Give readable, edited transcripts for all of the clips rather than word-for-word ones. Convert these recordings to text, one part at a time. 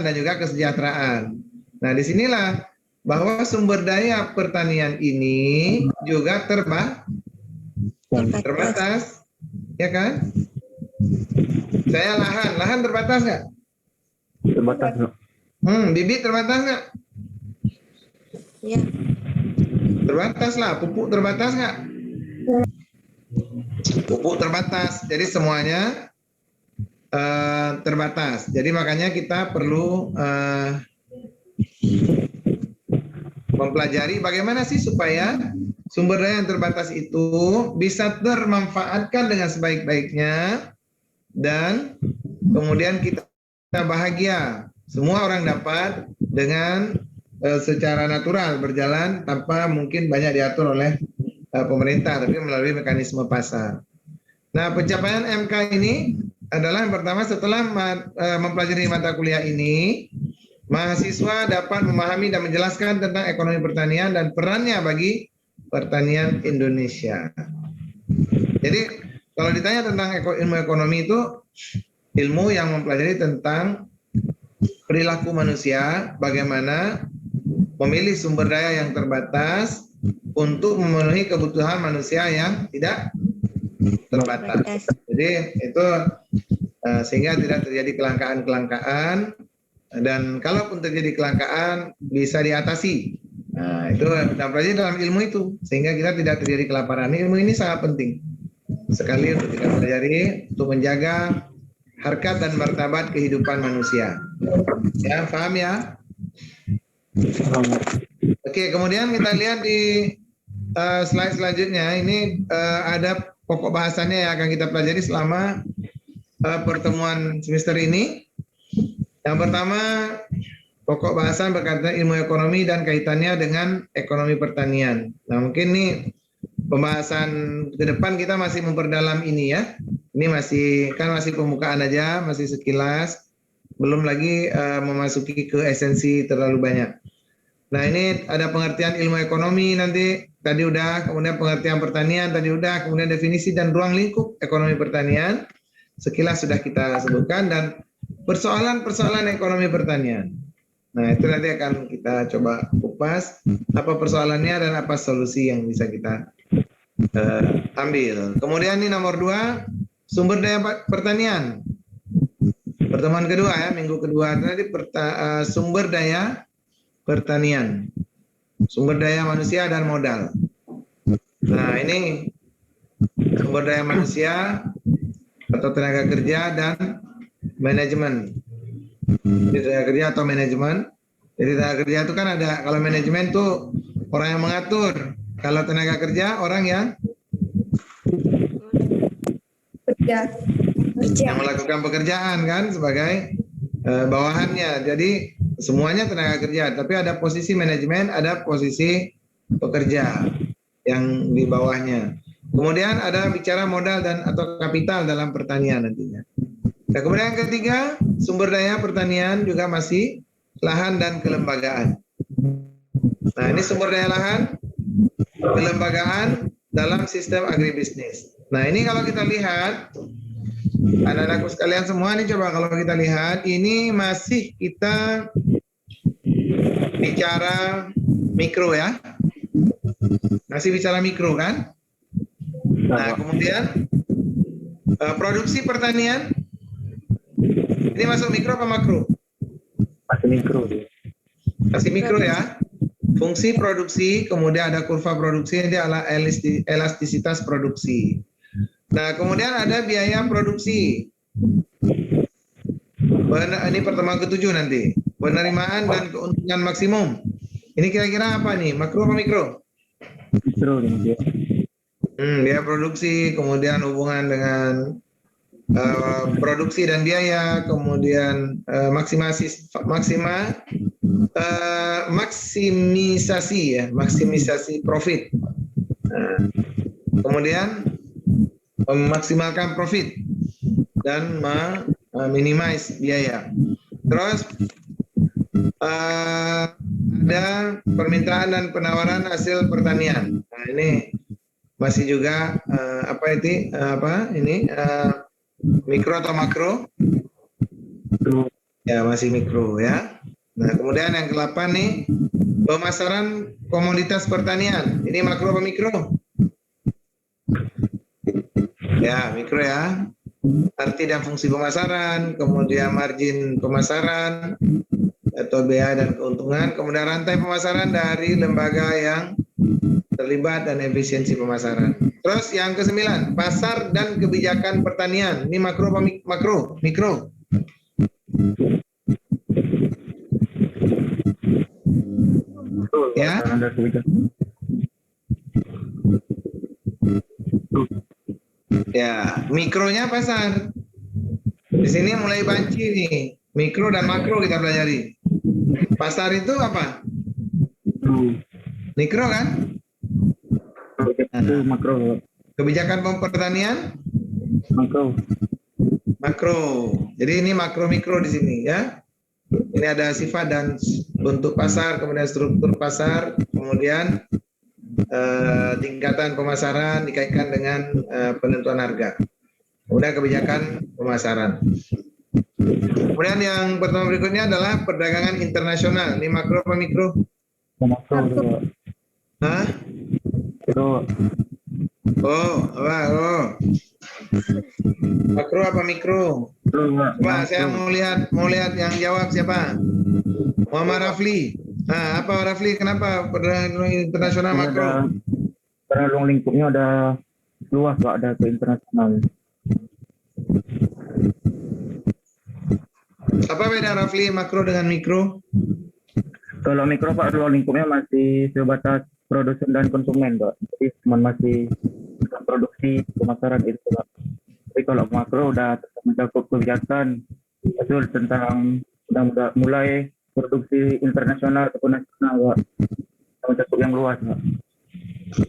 dan juga kesejahteraan. Nah, disinilah bahwa sumber daya pertanian ini juga terbatas, ya kan? Saya lahan terbatas nggak? Terbatas, no. Bibit terbatas nggak? Ya. Terbatas lah. Pupuk terbatas nggak? Pupuk terbatas. Jadi semuanya terbatas. Jadi makanya kita perlu mempelajari bagaimana sih supaya sumber daya yang terbatas itu bisa termanfaatkan dengan sebaik-baiknya dan kemudian kita bahagia. Semua orang dapat dengan secara natural berjalan tanpa mungkin banyak diatur oleh pemerintah, tapi melalui mekanisme pasar. Nah, pencapaian MK ini adalah yang pertama setelah mempelajari mata kuliah ini, mahasiswa dapat memahami dan menjelaskan tentang ekonomi pertanian dan perannya bagi pertanian Indonesia. Jadi kalau ditanya tentang ilmu ekonomi itu ilmu yang mempelajari tentang perilaku manusia, bagaimana memilih sumber daya yang terbatas untuk memenuhi kebutuhan manusia yang tidak terbatas. Jadi itu sehingga tidak terjadi kelangkaan-kelangkaan, dan kalaupun terjadi kelangkaan bisa diatasi. Nah, itu pelajari dalam ilmu itu sehingga kita tidak terjadi kelaparan. Ilmu ini sangat penting sekali untuk kita pelajari untuk menjaga harkat dan martabat kehidupan manusia. Ya, paham ya? Oke, kemudian kita lihat di slide selanjutnya. Ini ada pokok bahasannya yang akan kita pelajari selama pertemuan semester ini. Yang pertama, pokok bahasan berkaitan ilmu ekonomi dan kaitannya dengan ekonomi pertanian. Nah, mungkin nih pembahasan ke depan kita masih memperdalam ini ya. Ini masih pembukaan aja, masih sekilas, belum lagi memasuki ke esensi terlalu banyak. Nah, ini ada pengertian ilmu ekonomi nanti tadi udah, kemudian pengertian pertanian tadi udah, kemudian definisi dan ruang lingkup ekonomi pertanian sekilas sudah kita sebutkan, dan persoalan-persoalan ekonomi pertanian. Nah, itu nanti akan kita coba kupas apa persoalannya dan apa solusi yang bisa kita ambil. Kemudian ini nomor 2, sumber daya pertanian. Pertemuan kedua ya, minggu kedua tadi sumber daya pertanian. Sumber daya manusia dan modal. Nah, ini sumber daya manusia atau tenaga kerja dan manajemen. Jadi tenaga kerja atau manajemen. Jadi tenaga kerja itu kan ada, kalau manajemen tuh orang yang mengatur. Kalau tenaga kerja orang yang melakukan pekerjaan kan sebagai bawahannya. Jadi semuanya tenaga kerja, tapi ada posisi manajemen, ada posisi pekerja yang di bawahnya. Kemudian ada bicara modal dan atau kapital dalam pertanian nantinya. Nah, kemudian yang ketiga, sumber daya pertanian juga masih lahan dan kelembagaan. Nah, ini sumber daya lahan, kelembagaan dalam sistem agribisnis. Nah, ini kalau kita lihat, anak-anakku sekalian semua, ini coba kalau kita lihat, ini masih kita bicara mikro ya. Masih bicara mikro kan? Nah, kemudian produksi pertanian, ini masuk mikro apa makro? Masih mikro. Masih mikro ya. Fungsi produksi, kemudian ada kurva produksi, ini adalah elastisitas produksi. Nah, kemudian ada biaya produksi. Ini pertemuan ke-7 nanti. Penerimaan dan keuntungan maksimum. Ini kira-kira apa nih? Makro apa mikro? Mikro. Biaya produksi, kemudian hubungan dengan produksi dan biaya, kemudian maksimisasi profit. Nah, kemudian memaksimalkan profit dan minimize biaya. Terus ada permintaan dan penawaran hasil pertanian. Nah, ini masih juga mikro atau makro? Ya, masih mikro ya. Nah, kemudian yang ke-8 nih, pemasaran komoditas pertanian. Ini makro apa mikro? Ya, mikro ya. Arti dan fungsi pemasaran, kemudian margin pemasaran atau bea dan keuntungan, kemudian rantai pemasaran dari lembaga yang terlibat dan efisiensi pemasaran. Terus yang ke-9, pasar dan kebijakan pertanian. Ini makro apa makro? Mikro. Ya. Pasaran dan kebijakan. Ya, mikronya pasar. Di sini mulai banci nih, mikro dan makro kita pelajari. Pasar itu apa? Mikro kan? Itu makro. Kebijakan pertanian? Makro. Makro. Jadi ini makro mikro di sini ya. Ini ada sifat dan bentuk pasar, kemudian struktur pasar, kemudian tingkatan pemasaran dikaitkan dengan penentuan harga. Kemudian kebijakan pemasaran. Kemudian yang pertama berikutnya adalah perdagangan internasional. Ini makro apa mikro? Makro. Hah? Makro. Oh, apa? Oh. Makro apa mikro? Coba saya mau lihat yang jawab siapa? Muhammad Rafli. Nah, apa Rafli? Kenapa perdagangan internasional makro? Karena ruang lingkupnya ada luas, Pak, ada ke internasional. Apa beda Rafli makro dengan mikro? Kalau mikro, Pak, ruang lingkupnya masih sebatas produsen dan konsumen, Pak. Jadi cuma masih produksi pemasaran itu, Pak. Tapi kalau makro udah mencakup kebijakan betul tentang udah mulai produksi internasional ataupun nasional, Pak. Mencakup yang luas, Pak.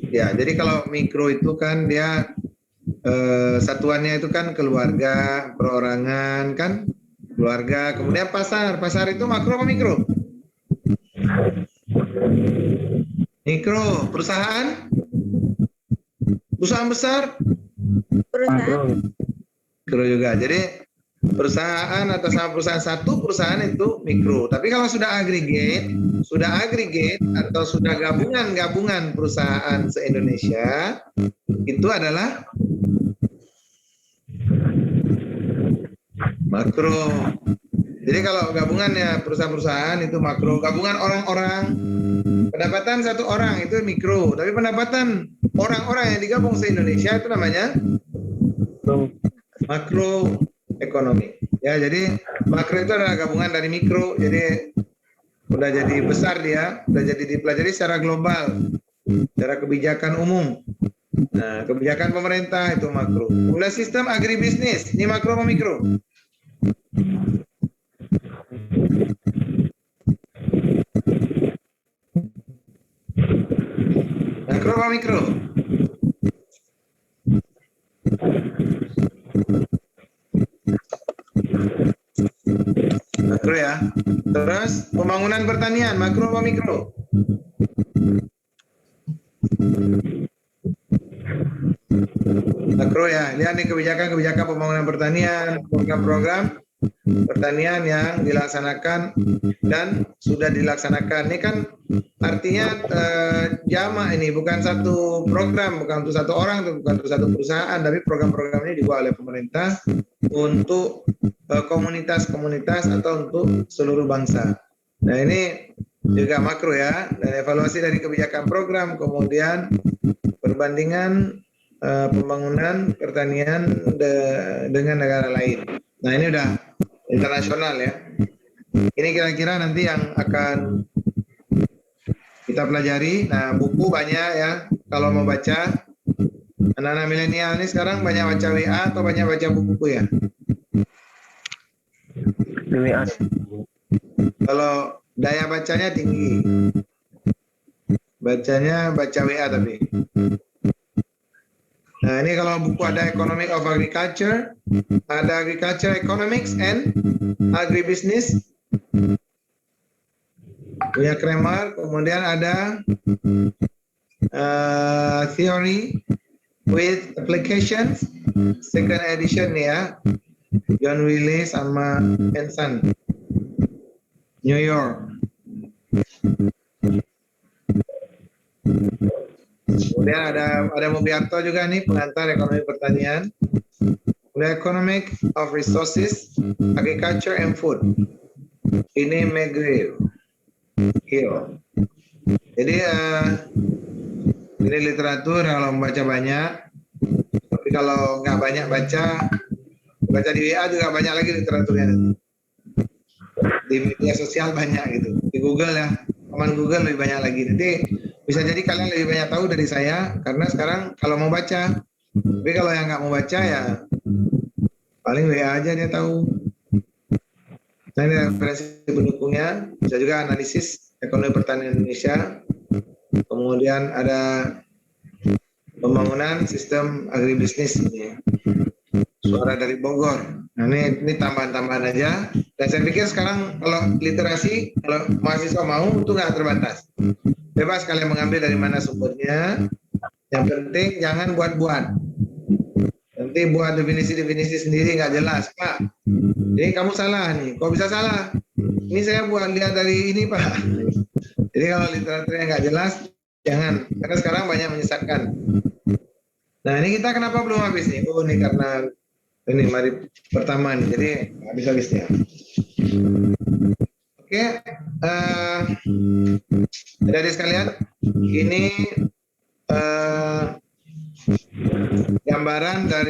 Ya, jadi kalau mikro itu kan dia satuannya itu kan keluarga, perorangan kan, keluarga, kemudian pasar. Pasar itu makro apa mikro? Mikro. Perusahaan? Perusahaan besar? Perusahaan. Mikro juga. Jadi perusahaan atau sama perusahaan satu perusahaan itu mikro. Tapi kalau sudah agregat atau sudah gabungan perusahaan se-Indonesia itu adalah makro. Jadi kalau gabungannya perusahaan-perusahaan itu makro, gabungan orang-orang, pendapatan satu orang itu mikro, tapi pendapatan orang-orang yang digabung se-Indonesia itu namanya makro ekonomi. Ya, jadi makro itu adalah gabungan dari mikro, jadi udah jadi besar dia, udah jadi dipelajari secara global, secara kebijakan umum. Nah, kebijakan pemerintah itu makro. Kemudian sistem agribisnis, ini makro apa mikro? Makro apa mikro? Makro ya. Terus pembangunan pertanian, makro apa mikro? Makro ya. Lihat nih kebijakan pembangunan pertanian, program-program pertanian yang dilaksanakan dan sudah dilaksanakan. Ini kan artinya jama ini bukan satu program, bukan untuk satu orang, bukan untuk satu perusahaan, tapi program-program ini dibuat oleh pemerintah untuk komunitas-komunitas atau untuk seluruh bangsa. Nah, ini juga makro ya, dan evaluasi dari kebijakan program, kemudian perbandingan pembangunan pertanian dengan negara lain. Nah, ini udah internasional ya. Ini kira-kira nanti yang akan kita pelajari. Nah, buku banyak ya. Kalau mau baca, anak-anak milenial ini sekarang banyak baca WA atau banyak baca buku ya? WA. Kalau daya bacanya tinggi, bacanya baca WA tapi. Nah, ini kalau buku ada Economic of Agriculture, ada Agriculture Economics and Agribusiness, punya Kramer, kemudian ada Theory with Applications, second edition ya, John Willis sama Henson. New York. Kemudian ada Mubiarto juga nih, pengantar ekonomi pertanian. The Economic of Resources, Agriculture and Food. Ini McGraw Hill. Jadi ini literatur kalau membaca banyak, tapi kalau nggak banyak baca di WA juga banyak lagi literaturnya. Di media sosial banyak gitu, di Google ya, teman Google lebih banyak lagi. Nanti bisa jadi kalian lebih banyak tahu dari saya, karena sekarang kalau mau baca, tapi kalau yang nggak mau baca ya paling WA aja dia tahu. Nah ini referensi pendukungnya, bisa juga analisis ekonomi pertanian Indonesia, kemudian ada pembangunan sistem agribisnis ini. Suara dari Bogor. Nah ini tambahan-tambahan aja. Dan saya pikir sekarang kalau literasi, kalau mahasiswa mau itu nggak terbatas. Bebas kalian mengambil dari mana sumbernya. Yang penting jangan buat-buat. Nanti buat definisi-definisi sendiri nggak jelas, Pak. Ini kamu salah nih. Kok bisa salah? Ini saya buat lihat dari ini, Pak. Jadi kalau literaturnya nggak jelas, jangan. Karena sekarang banyak menyesatkan. Nah ini kita kenapa belum habis nih? Oh ini karena ini mari pertama nih, jadi habis-habisnya. Oke, adik-adik sekalian, ini gambaran dari